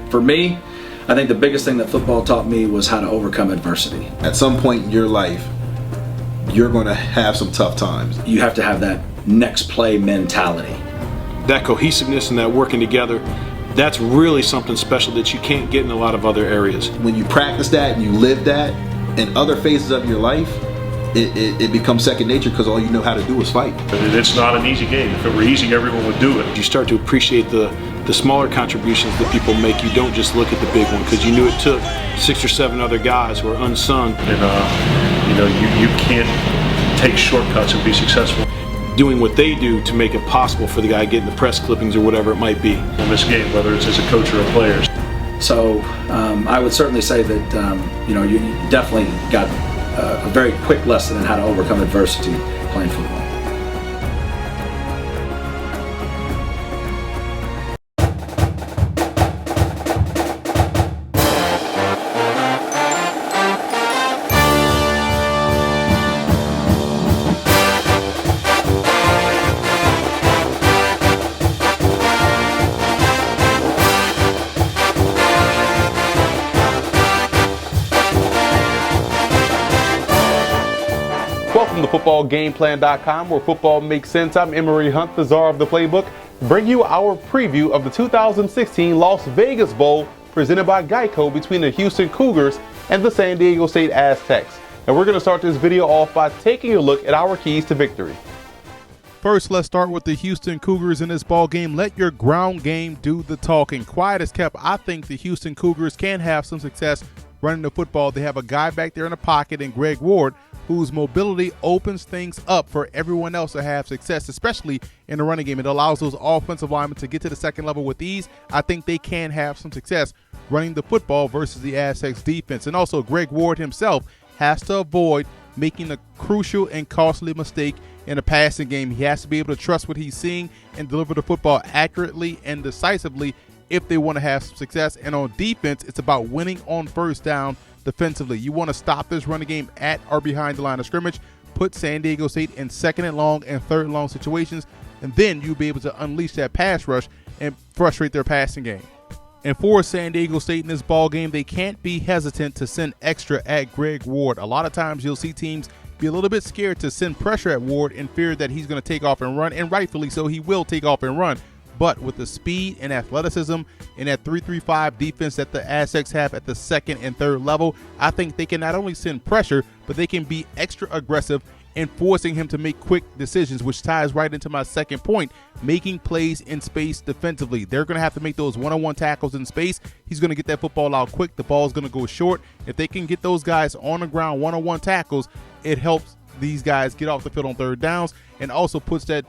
For me, I think the biggest thing that football taught me was how to overcome adversity. At some point in your life, you're going to have some tough times. You have to have that next play mentality. That cohesiveness and that working together, that's really something special that you can't get in a lot of other areas. When you practice that and you live that in other phases of your life, it becomes second nature because all you know how to do is fight. It's not an easy game. If it were easy, everyone would do it. You start to appreciate the smaller contributions that people make. You don't just look at the big one because you knew it took 6 or 7 other guys who are unsung. And you can't take shortcuts and be successful. Doing what they do to make it possible for the guy getting the press clippings or whatever it might be. In this game, whether it's as a coach or a player. So I would certainly say that you definitely got a very quick lesson in how to overcome adversity playing football. Welcome to footballgameplan.com, where football makes sense. I'm Emery Hunt, the czar of the playbook, bring you our preview of the 2016 Las Vegas Bowl presented by Geico between the Houston Cougars and the San Diego State Aztecs. And we're going to start this video off by taking a look at our keys to victory. First, let's start with the Houston Cougars in this ball game. Let your ground game do the talking. Quiet as kept, I think the Houston Cougars can have some success running the football. They have a guy back there in the pocket in Greg Ward, whose mobility opens things up for everyone else to have success, especially in the running game. It allows those offensive linemen to get to the second level with ease. I think they can have some success running the football versus the Aztecs defense. And also, Greg Ward himself has to avoid making a crucial and costly mistake in the passing game. He has to be able to trust what he's seeing and deliver the football accurately and decisively if they want to have some success. And on defense, it's about winning on first down defensively. You want to stop this running game at or behind the line of scrimmage, put San Diego State in second and long and third and long situations, and then you'll be able to unleash that pass rush and frustrate their passing game. And for San Diego State in this ball game, they can't be hesitant to send extra at Greg Ward. A lot of times you'll see teams be a little bit scared to send pressure at Ward in fear that he's going to take off and run, and rightfully so, he will take off and run. But with the speed and athleticism and that 3-3-5 defense that the Aztecs have at the second and third level, I think they can not only send pressure, but they can be extra aggressive in forcing him to make quick decisions, which ties right into my second point, making plays in space defensively. They're going to have to make those one-on-one tackles in space. He's going to get that football out quick. The ball's going to go short. If they can get those guys on the ground, one-on-one tackles, it helps these guys get off the field on third downs and also puts that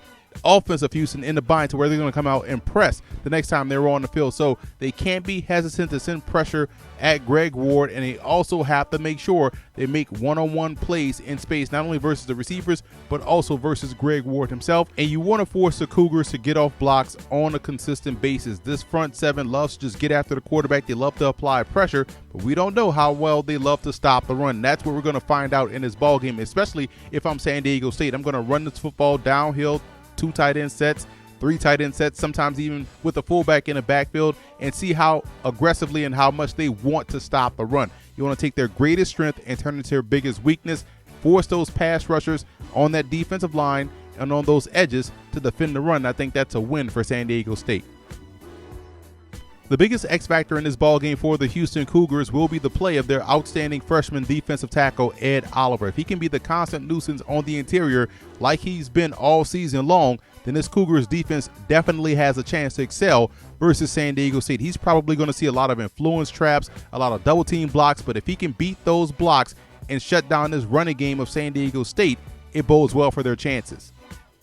offense of Houston in the bind to where they're going to come out and press the next time they're on the field. So they can't be hesitant to send pressure at Greg Ward, and they also have to make sure they make one-on-one plays in space, not only versus the receivers, but also versus Greg Ward himself. And you want to force the Cougars to get off blocks on a consistent basis. This front seven loves to just get after the quarterback. They love to apply pressure, but we don't know how well they love to stop the run. That's what we're going to find out in this ball game, especially if I'm San Diego State. I'm going to run this football downhill, 2 tight end sets, 3 tight end sets, sometimes even with a fullback in the backfield, and see how aggressively and how much they want to stop the run. You want to take their greatest strength and turn it into their biggest weakness, force those pass rushers on that defensive line and on those edges to defend the run. I think that's a win for San Diego State. The biggest X factor in this ballgame for the Houston Cougars will be the play of their outstanding freshman defensive tackle, Ed Oliver. If he can be the constant nuisance on the interior like he's been all season long, then this Cougars defense definitely has a chance to excel versus San Diego State. He's probably going to see a lot of influence traps, a lot of double team blocks, but if he can beat those blocks and shut down this running game of San Diego State, it bodes well for their chances.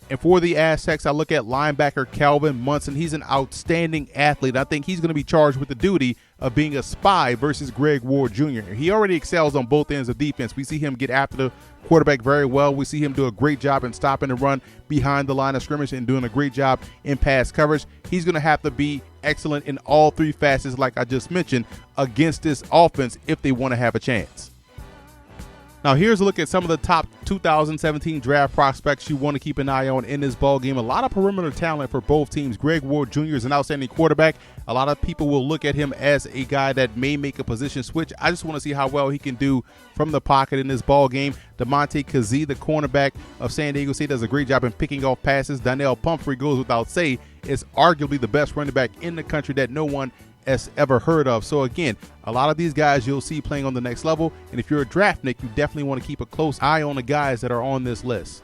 And for the Aztecs, I look at linebacker Calvin Munson. He's an outstanding athlete. I think he's going to be charged with the duty of being a spy versus Greg Ward Jr. He already excels on both ends of defense. We see him get after the quarterback very well. We see him do a great job in stopping the run behind the line of scrimmage and doing a great job in pass coverage. He's going to have to be excellent in all 3 facets, like I just mentioned, against this offense if they want to have a chance. Now here's a look at some of the top 2017 draft prospects you want to keep an eye on in this ball game. A lot of perimeter talent for both teams. Greg Ward Jr. is an outstanding quarterback. A lot of people will look at him as a guy that may make a position switch. I just want to see how well he can do from the pocket in this ball game. DeMonte Kazee, the cornerback of San Diego State, does a great job in picking off passes. Donnell Pumphrey, goes without say, is arguably the best running back in the country that no one has ever heard of. So again, a lot of these guys you'll see playing on the next level, and if you're a draftnik, you definitely want to keep a close eye on the guys that are on this list.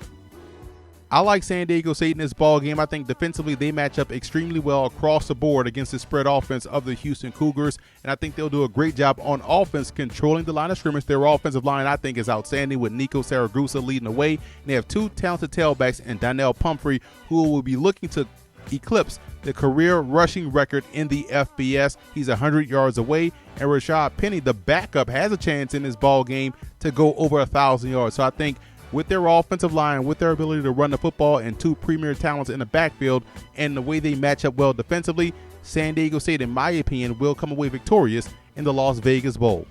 I like San Diego State in this ball game. I think defensively they match up extremely well across the board against the spread offense of the Houston Cougars, and I think they'll do a great job on offense controlling the line of scrimmage. Their offensive line, I think, is outstanding with Nico Saragusa leading the way. And they have two talented tailbacks in Donnell Pumphrey, who will be looking to eclipse the career rushing record in the FBS. He's 100 yards away, and Rashad Penny, the backup, has a chance in this ball game to go over 1,000 yards. So I think with their offensive line, with their ability to run the football, and two premier talents in the backfield, and the way they match up well defensively, San Diego State, in my opinion, will come away victorious in the Las Vegas Bowl.